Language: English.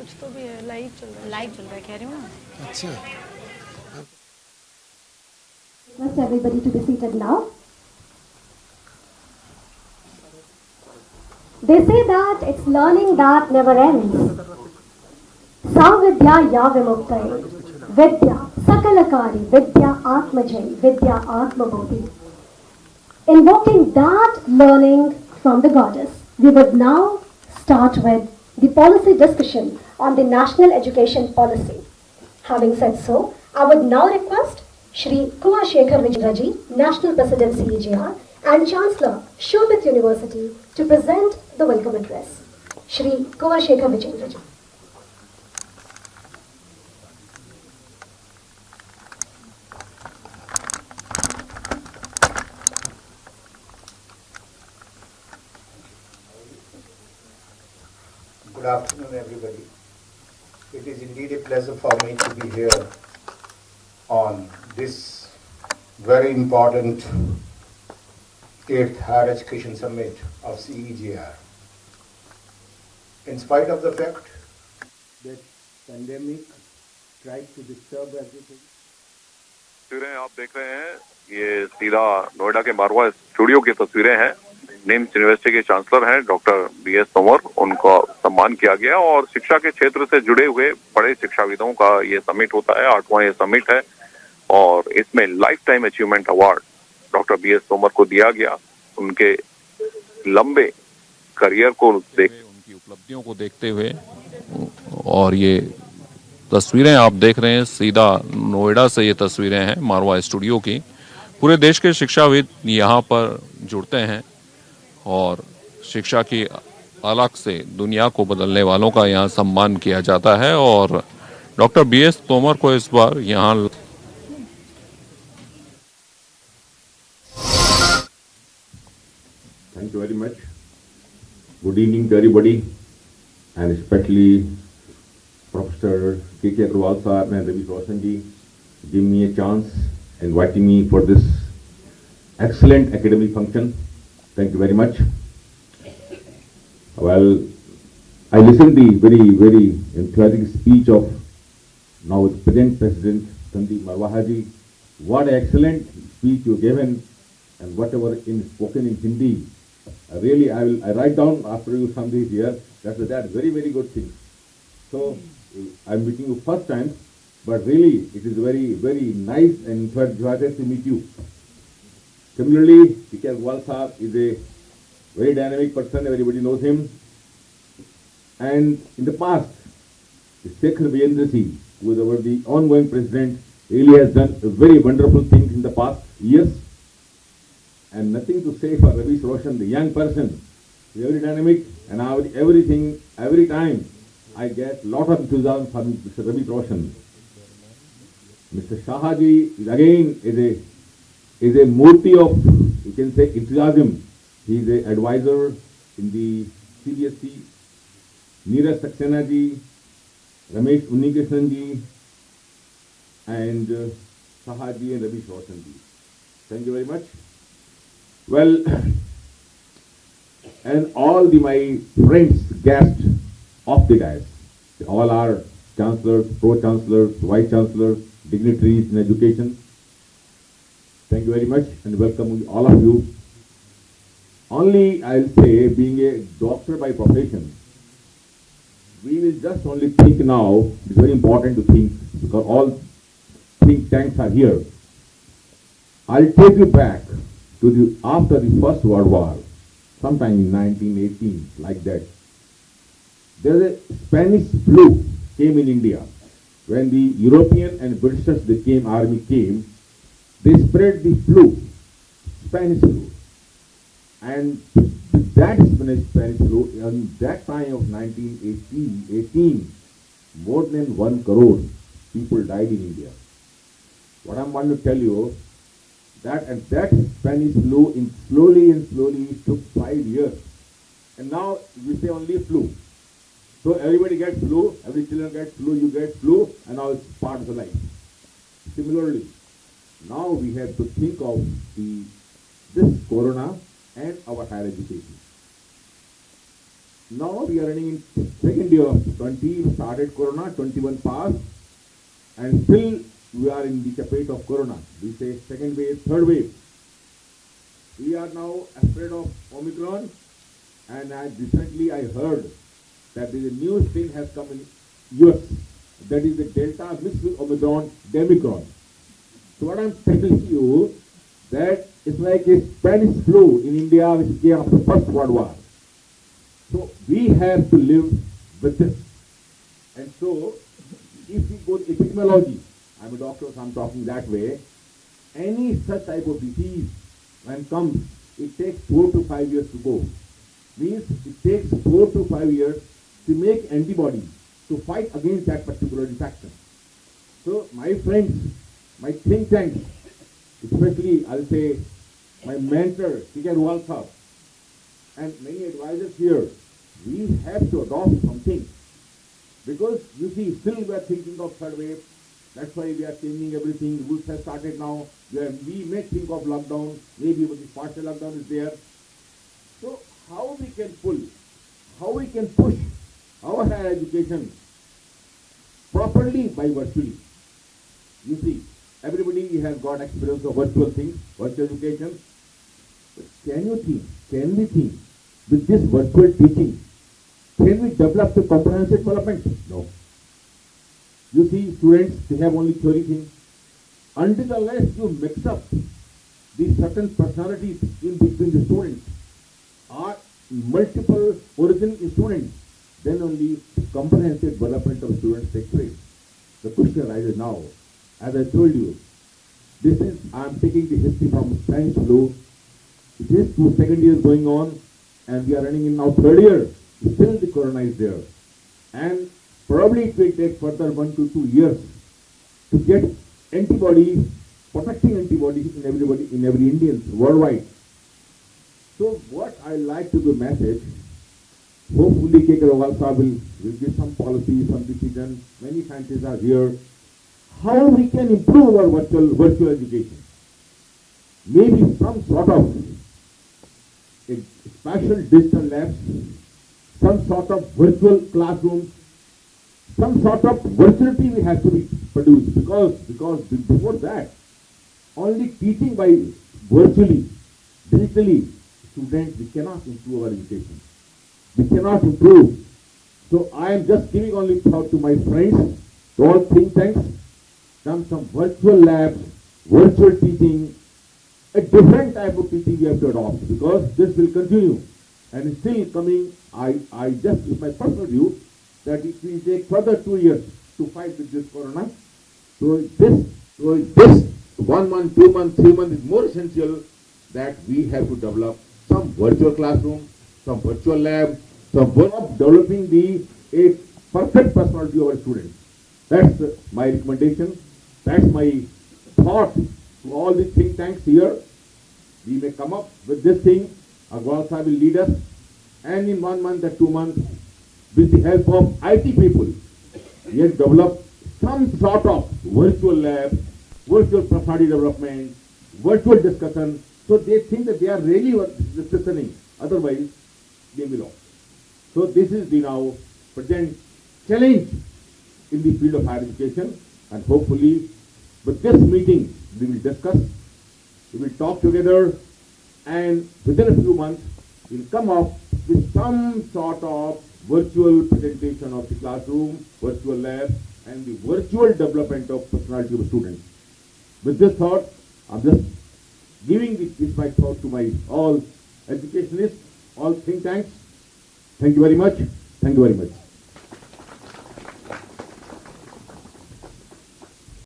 कुछ तो भी है, लाइव चल रहा है कह रही हूँ ना। अच्छा। Request everybody to be seated now. They say that it's learning that never ends. Savidya Yavimuktai, Vidya Sakalakari, Vidya Atmajai, Vidya Atmabodhi. Invoking that learning from the goddess, we would now start with the policy discussion on the national education policy. Having said so, I would now request Shri Kumar Shekhar Vijayji, National President CEGR, and Chancellor NIMS University to present the welcome address. Shri Kumar Shekhar Vijayji. Good afternoon, everybody. It is indeed a pleasure for me to be here on this very important 8th Higher Education Summit of CEGR. In spite of the fact that pandemic tried to disturb everything. तस्वीरें आप देख रहे हैं, ये सीधा नोएडा के मारवा studio की तस्वीरें हैं। निम्स यूनिवर्सिटी के चांसलर हैं डॉक्टर BS तोमर, उनको सम्मान किया गया और शिक्षा के क्षेत्र से जुड़े हुए बड़े शिक्षाविदों का ये समिट होता है, 8वां ये समिट है और इसमें life time achievement award doctor BS Tomar को दिया गया। उनके लंबे करियर को उनकी उपलब्धियों को देखते हुए और ये तस्वीरें आप देख रहे हैं सीधा नोएडा से ये तस्वीरें हैं मारवा स्टूडियो की। पूरे देश के शिक्षाविद यहाँ पर जुड़ते हैं और शिक्षा की अलग से दुनिया को बदलने वालों का यहाँ सम्मान किया जाता है और डॉक्टर BS तोमर को इस बार यहाँ Thank you very much. Good evening to everybody and especially Professor K.K. Agrawal sir and Ravi Roshan ji giving me a chance, inviting me for this excellent academic function. Thank you very much. Well, I listened the very enthusiastic speech of now the present President Sandeep Marwaha. What an excellent speech you given, and whatever spoken in Hindi. Really, I write down after you Sandeep here. That's very good thing. So I'm meeting you first time, but really it is very nice and enthusiastic to meet you. Similarly, K.K. Agrawal sir is a very dynamic person, everybody knows him. And in the past, Shekhar Vijayji, who is the ongoing president, really has done very wonderful things in the past years. And nothing to say for Ravi Roshan, the young person, very dynamic, and every time I get lot of enthusiasm from Mr. Ravi Roshan. Mr. Shahaji again is a murti of, you can say, enthusiasm. He is an advisor in the CBSE. Neeraj Saxena ji, Ramesh Unnikrishnan ji, and Shahaji and Ravi Roshan ji. Thank you very much. Well, and all my friends, guests of the guys, all are chancellors, pro-chancellors, vice-chancellors, dignitaries in education. Thank you very much and welcome all of you. Only I'll say, being a doctor by profession, we will just only think now, it's very important to think, because all think tanks are here. I'll take you back to after the First World War, sometime in 1918, like that. There's a Spanish flu came in India. When the European and British army came, they spread the flu, Spanish flu. And that Spanish flu, in that time of 1918, more than 1 crore people died in India. What I'm going to tell you, that Spanish flu slowly took 5 years. And now we say only flu. So everybody gets flu, every children gets flu, you get flu, and now it's part of the life. Similarly, now we have to think of this corona and our higher education. Now we are running in second year of 20, started Corona, 21 passed, and still we are in the chapter of Corona. We say second wave, third wave. We are now afraid of Omicron, and recently I heard that there is a new strain has come in US. That is the Delta mixed with Omicron, Demicron. So what I'm telling you, that it's like a Spanish flu in India which came after First World War. So we have to live with this. And so, if we go to epidemiology, I'm a doctor, so I'm talking that way, any such type of disease, when it comes, it takes 4 to 5 years to go. Means it takes 4 to 5 years to make antibodies to fight against that particular infection. So my friends, my think tanks, especially I'll say my mentor, Chancellor NIMS, and many advisors here, we have to adopt something. Because you see, still we are thinking of third wave. That's why we are changing everything. Rules have started now. We may think of lockdown. Maybe the partial lockdown is there. So how we can pull, how we can push our higher education properly by virtually. You see, everybody has got experience of virtual things, virtual education. But can we think with this virtual teaching, can we develop the comprehensive development? No. You see, students, they have only theory things. Until unless you mix up the certain personalities in between the students or multiple origin in students, then only the comprehensive development of students takes place. The question arises now, as I told you, I am taking the history from Spanish flu. It is 2 second years going on, and we are running in now third year. Still the corona is there. And probably it will take further 1 to 2 years to get antibodies, protecting antibodies in everybody, in every Indian worldwide. So what I like to do message, hopefully K. Kajriwal Sahab will give some policy, some decision. Many scientists are here. How we can improve our virtual education? Maybe some sort of a special digital labs, some sort of virtual classrooms, some sort of virtuality we have to be produced, because before that, only teaching by virtually, digitally, students, we cannot improve our education. We cannot improve. So I am just giving only thought to my friends, to all think tanks, done some virtual labs, virtual teaching, a different type of teaching we have to adopt, because this will continue. And it's still coming, I just, it's my personal view, that it will take further 2 years to fight with this corona. So this 1 month, 2 months, 3 months is more essential that we have to develop some virtual classroom, some virtual lab, some work of developing a perfect personality of our students. That's my recommendation. That's my thought to all the think tanks here. We may come up with this thing. Agrawal Sahib will lead us, and in 1 month or 2 months, with the help of IT people, we have developed some sort of virtual lab, virtual personality development, virtual discussion, so they think that they are really listening. Otherwise, they will off. So this is the now present challenge in the field of higher education, and hopefully with this meeting we will discuss, we will talk together, and within a few months we will come up with some sort of virtual presentation of the classroom, virtual lab, and the virtual development of personality of students. With this thought, I'm just giving this my thought to my all educationists, all think tanks. Thank you very much. Thank you very much.